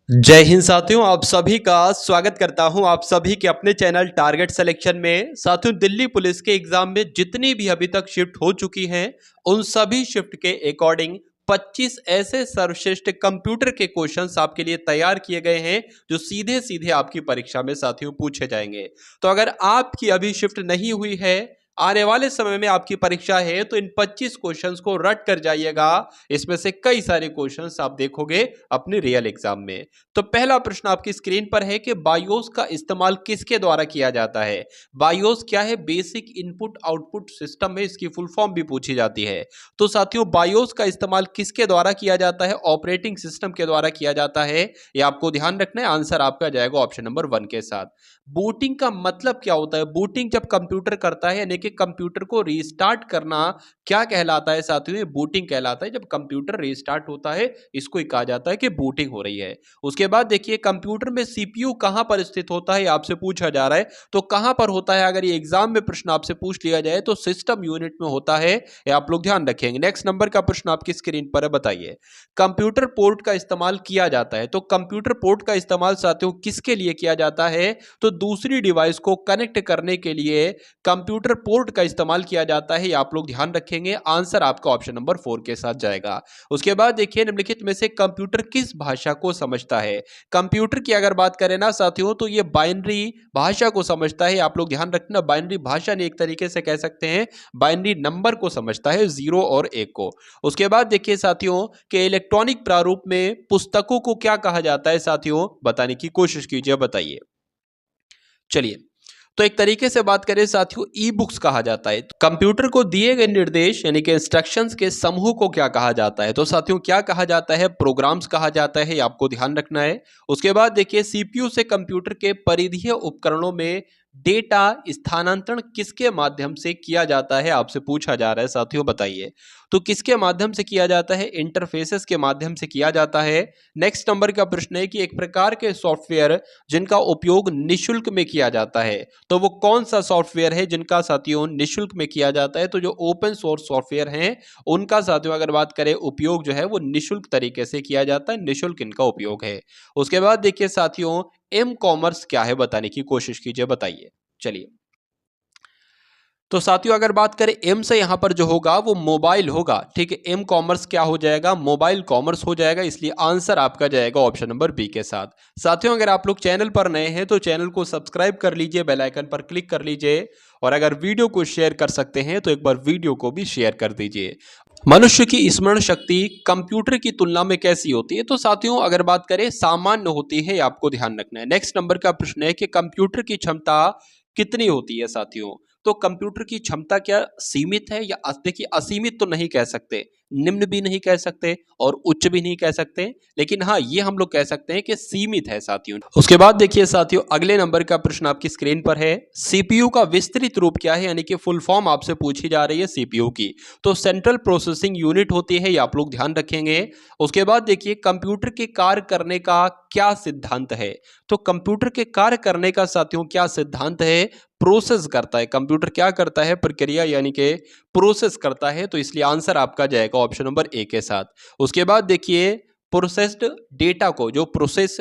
जय हिंद साथियों, आप सभी का स्वागत करता हूं आप सभी के अपने चैनल टारगेट सिलेक्शन में। साथियों, दिल्ली पुलिस के एग्जाम में जितनी भी अभी तक शिफ्ट हो चुकी हैं उन सभी शिफ्ट के अकॉर्डिंग 25 ऐसे सर्वश्रेष्ठ कंप्यूटर के क्वेश्चंस आपके लिए तैयार किए गए हैं जो सीधे सीधे आपकी परीक्षा में साथियों पूछे जाएंगे। तो अगर आपकी अभी शिफ्ट नहीं हुई है, आने वाले समय में आपकी परीक्षा है, तो इन 25 क्वेश्चंस को रट कर जाइएगा। इसमें से कई सारे क्वेश्चंस आप देखोगे अपने रियल एग्जाम में। तो पहला प्रश्न आपकी स्क्रीन पर है कि बायोस का इस्तेमाल किसके द्वारा किया जाता है। बायोस क्या है? बेसिक इनपुट आउटपुट सिस्टम है, इसकी फुल फॉर्म भी पूछी जाती है। तो साथियों, बायोस का इस्तेमाल किसके द्वारा किया जाता है? ऑपरेटिंग सिस्टम के द्वारा किया जाता है। ये आपको ध्यान रखना है। आंसर आपका जाएगा ऑप्शन नंबर 1 के साथ। बूटिंग का मतलब क्या होता है? बूटिंग जब कंप्यूटर करता है, यानी कि कंप्यूटर को रीस्टार्ट करना, क्या कहलाता है साथियों? ये बूटिंग कहलाता है। जब कंप्यूटर रीस्टार्ट होता है, इसको ही कहा जाता है कि बूटिंग हो रही है। उसके बाद देखिए, कंप्यूटर में सीपीयू कहां पर स्थित होता है, आपसे पूछा जा रहा है। तो कहां पर होता है? अगर ये एग्जाम में प्रश्न आपसे पूछ लिया जाए तो सिस्टम यूनिट में होता है। ये आप लोग ध्यान रखेंगे। नेक्स्ट नंबर का प्रश्न आपकी स्क्रीन पर है, बताइए। कंप्यूटर पोर्ट का इस्तेमाल किया जाता है। तो कंप्यूटर पोर्ट का इस्तेमाल साथियों किसके लिए किया जाता है? तो दूसरी डिवाइस को कनेक्ट करने के लिए कंप्यूटर पोर्ट का इस्तेमाल किया जाता है। ये आप लोग ध्यान रखेंगे। आंसर आपका ऑप्शन नंबर 4 के साथ जाएगा। उसके बाद देखिए, निम्नलिखित में से कंप्यूटर किस भाषा को समझता है? कंप्यूटर की अगर बात करें ना साथियों, तो ये बाइनरी भाषा को समझता है। आप लोग ध्यान रखना, बाइनरी भाषा नहीं, एक तरीके से कह सकते हैं बाइनरी नंबर को समझता है, 0 और 1 को। उसके बाद देखिए साथियों, कि इलेक्ट्रॉनिक प्रारूप में पुस्तकों को क्या कहा जाता है साथियों? बताने की कोशिश कीजिए, बताइए। चलिए, तो एक तरीके से बात करें साथियों, ई बुक्स कहा जाता है। कंप्यूटर को दिए गए निर्देश यानी कि इंस्ट्रक्शंस के समूह को क्या कहा जाता है? तो साथियों क्या कहा जाता है? प्रोग्राम्स कहा जाता है। आपको ध्यान रखना है। उसके बाद देखिए, सीपीयू से कंप्यूटर के परिधीय उपकरणों में डेटा स्थानांतरण किसके माध्यम से किया जाता है? आपसे पूछा जा रहा है साथियों, बताइए। तो किसके माध्यम से किया जाता है? इंटरफेसेस के माध्यम से किया जाता है। नेक्स्ट नंबर का प्रश्न है कि एक प्रकार के सॉफ्टवेयर जिनका उपयोग निशुल्क में किया जाता है, तो वो कौन सा सॉफ्टवेयर है जिनका साथियों निशुल्क में किया जाता है? तो जो ओपन सोर्स सॉफ्टवेयर हैं उनका साथियों अगर बात करें, उपयोग जो है वो निशुल्क तरीके से किया जाता है, निशुल्क इनका उपयोग है। उसके बाद देखिए साथियों, एम कॉमर्स क्या है? बताने की कोशिश कीजिए, बताइए। चलिए, तो साथियों अगर बात करें एम से, यहां पर जो होगा वो मोबाइल होगा। ठीक है, एम कॉमर्स क्या हो जाएगा? मोबाइल कॉमर्स हो जाएगा। इसलिए आंसर आपका जाएगा ऑप्शन नंबर बी के साथ। साथियों अगर आप लोग चैनल पर नए हैं तो चैनल को सब्सक्राइब कर लीजिए, बेल आइकन पर क्लिक कर लीजिए, और अगर वीडियो को शेयर कर सकते हैं तो एक बार वीडियो को भी शेयर कर दीजिए। मनुष्य की स्मरण शक्ति कंप्यूटर की तुलना में कैसी होती है? तो साथियों अगर बात करें, सामान्य होती है। आपको ध्यान रखना है। नेक्स्ट नंबर का प्रश्न है कि कंप्यूटर की क्षमता कितनी होती है साथियों? तो कंप्यूटर की क्षमता क्या सीमित है या देखिए, असीमित तो नहीं कह सकते, निम्न भी नहीं कह सकते और उच्च भी नहीं कह सकते, लेकिन हाँ ये हम लोग कह सकते हैं कि सीमित है साथियों। उसके बाद देखिए साथियों, अगले नंबर का प्रश्न आपकी स्क्रीन पर है। सीपीयू का विस्तृत रूप क्या है? यानी कि फुल फॉर्म आपसे पूछी जा रही है सीपीयू की। तो सेंट्रल प्रोसेसिंग यूनिट होती है। ये आप लोग ध्यान रखेंगे। उसके बाद देखिए, कंप्यूटर के कार्य करने का क्या सिद्धांत है? तो कंप्यूटर के कार्य करने का साथियों क्या सिद्धांत है? प्रोसेस करता है। कंप्यूटर क्या करता है? प्रक्रिया यानी कि प्रोसेस करता है। तो इसलिए आंसर आपका जाएगा ऑप्शन नंबर ए के साथ। उसके बाद देखिए, प्रोसेस्ड डेटा को, जो प्रोसेस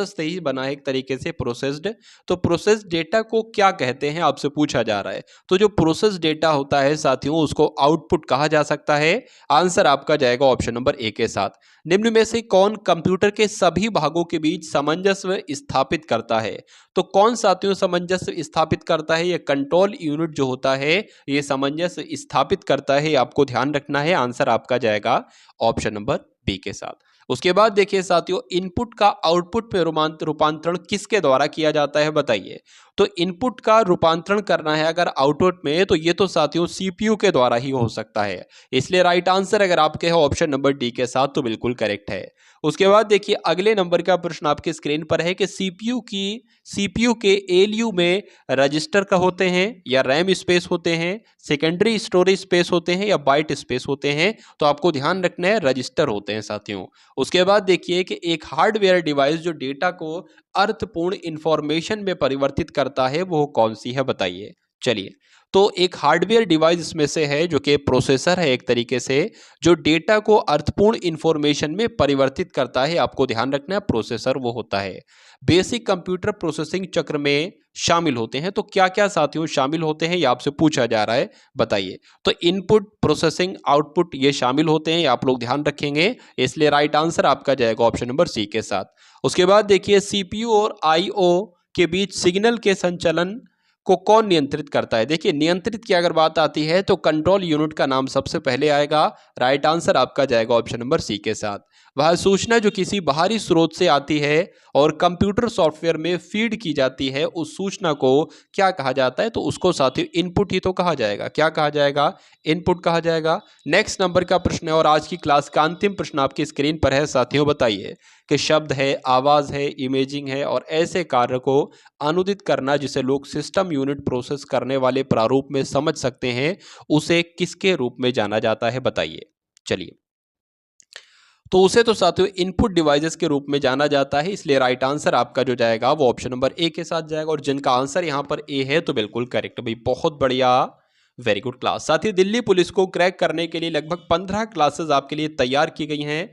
से ही बना है एक तरीके से प्रोसेस्ड, तो प्रोसेस डेटा को क्या कहते हैं? आपसे पूछा जा रहा है। तो जो प्रोसेस डेटा होता है साथियों उसको आउटपुट कहा जा सकता है। आंसर आपका जाएगा ऑप्शन नंबर ए के साथ। निम्न में से कौन कंप्यूटर के सभी भागों के बीच सामंजस्य स्थापित करता है? तो कौन साथियों सामंजस्य स्थापित करता है? ये कंट्रोल यूनिट जो होता है ये सामंजस्य स्थापित करता है। आपको ध्यान रखना है। आंसर आपका जाएगा ऑप्शन नंबर बी के साथ। उसके बाद देखिए साथियों, इनपुट का आउटपुट में रूपांतरण किसके द्वारा किया जाता है? बताइए। तो इनपुट का रूपांतरण करना है अगर आउटपुट में, तो ये तो साथियों सीपीयू के द्वारा ही हो सकता है। इसलिए राइट आंसर अगर आपके है ऑप्शन नंबर डी के साथ, तो बिल्कुल करेक्ट है। उसके बाद देखिए, अगले नंबर का प्रश्न आपके स्क्रीन पर है कि सीपीयू के एलयू में रजिस्टर का होते हैं या रैम स्पेस होते हैं, सेकेंडरी स्टोरेज स्पेस होते हैं या बाइट स्पेस होते हैं? तो आपको ध्यान रखना है, रजिस्टर होते हैं साथियों। उसके बाद देखिए कि एक हार्डवेयर डिवाइस जो डेटा को अर्थपूर्ण इंफॉर्मेशन में परिवर्तित करता है वो कौन सी है? बताइए। चलिए, तो एक हार्डवेयर डिवाइस इसमें से है जो कि प्रोसेसर है एक तरीके से, जो डेटा को अर्थपूर्ण इंफॉर्मेशन में परिवर्तित करता है। आपको ध्यान रखना है प्रोसेसर वो होता है। बेसिक कंप्यूटर प्रोसेसिंग चक्र में शामिल होते हैं। तो क्या क्या साथियों शामिल होते हैं ये आपसे पूछा जा रहा है, बताइए। तो इनपुट, प्रोसेसिंग, आउटपुट ये शामिल होते हैं, ये आप लोग ध्यान रखेंगे। इसलिए राइट आंसर आपका जाएगा ऑप्शन नंबर सी के साथ। उसके बाद देखिए, सीपीयू और आईओ के बीच सिग्नल के संचालन को कौन नियंत्रित करता है। देखिए, नियंत्रित की अगर बात आती है तो कंट्रोल यूनिट का नाम सबसे पहले आएगा। राइट आंसर आपका जाएगा ऑप्शन नंबर सी के साथ। वह सूचना जो किसी बाहरी स्रोत से आती है और कंप्यूटर सॉफ्टवेयर में फीड की जाती है, उस सूचना को क्या कहा जाता है। तो उसको साथियों इनपुट ही तो कहा जाएगा। क्या कहा जाएगा? इनपुट कहा जाएगा। नेक्स्ट नंबर का प्रश्न है और आज की क्लास का अंतिम प्रश्न आपकी स्क्रीन पर है साथियों। बताइए कि शब्द है, आवाज है, इमेजिंग है और ऐसे कार्य को अनुदित करना जिसे लोग सिस्टम यूनिट प्रोसेस करने वाले प्रारूप में समझ सकते हैं, उसे किसके रूप में जाना जाता है? बताइए। चलिए, तो उसे तो साथियों इनपुट डिवाइसेस के रूप में जाना जाता है। इसलिए राइट आंसर आपका जो जाएगा वो ऑप्शन नंबर ए के साथ जाएगा। और जिनका आंसर यहां पर ए है तो बिल्कुल करेक्ट भाई, बहुत बढ़िया, वेरी गुड क्लास। साथ ही दिल्ली पुलिस को क्रैक करने के लिए लगभग 15 क्लासेस आपके लिए तैयार की गई हैं।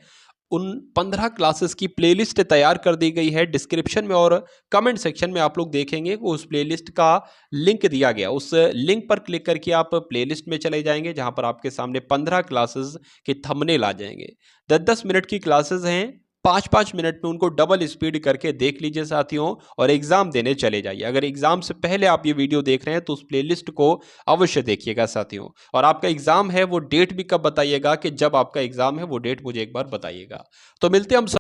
उन 15 क्लासेस की प्लेलिस्ट तैयार कर दी गई है। डिस्क्रिप्शन में और कमेंट सेक्शन में आप लोग देखेंगे कि उस प्लेलिस्ट का लिंक दिया गया। उस लिंक पर क्लिक करके आप प्लेलिस्ट में चले जाएंगे जहां पर आपके सामने 15 क्लासेस के थंबनेल आ जाएंगे। 10-10 मिनट की क्लासेस हैं। 5-5 मिनट में उनको डबल स्पीड करके देख लीजिए साथियों और एग्जाम देने चले जाइए। अगर एग्जाम से पहले आप ये वीडियो देख रहे हैं तो उस प्लेलिस्ट को अवश्य देखिएगा साथियों। और आपका एग्जाम है वो डेट भी कब बताइएगा, कि जब आपका एग्जाम है वो डेट मुझे एक बार बताइएगा। तो मिलते हैं हम